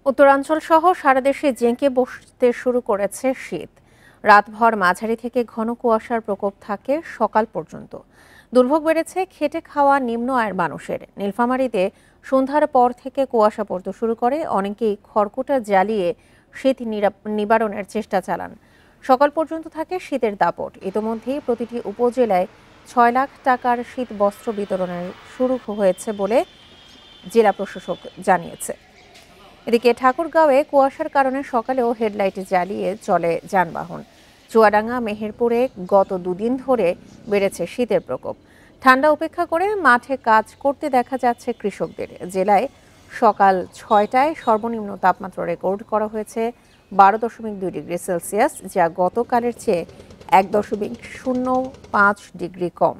উত্তরাঞ্চল সহ সারা দেশে জেঁকে বসতে শুরু করেছে শীত। রাতভর মাঝারি থেকে ঘন কুয়াশার প্রকোপ থাকে সকাল পর্যন্ত। দুর্ভোগ বেড়েছে খেটে খাওয়া নিম্ন আয়ের মানুষের। নীলফামারীতে সন্ধ্যার পর থেকে কুয়াশা পড়তে শুরু করে, অনেকেই খড়কুটা জ্বালিয়ে শীত নিবারণের চেষ্টা চালান। সকাল পর্যন্ত থাকে শীতের দাপট। ইতোমধ্যেই প্রতিটি উপজেলায় ৬ লাখ টাকার শীত বস্ত্র বিতরণের শুরু হয়েছে বলে জেলা প্রশাসক জানিয়েছে। এদিকে ঠাকুরগাঁওয়ে কুয়াশার কারণে সকালেও হেডলাইট জ্বালিয়ে চলে যানবাহন। চুয়াডাঙ্গা মেহেরপুরে গত দুদিন ধরে বেড়েছে শীতের প্রকোপ। ঠান্ডা উপেক্ষা করে মাঠে কাজ করতে দেখা যাচ্ছে কৃষকদের। জেলায় সকাল ৬টায় সর্বনিম্ন তাপমাত্রা রেকর্ড করা হয়েছে ১২.২ ডিগ্রি সেলসিয়াস, যা গতকালের চেয়ে ১.০৫ ডিগ্রি কম।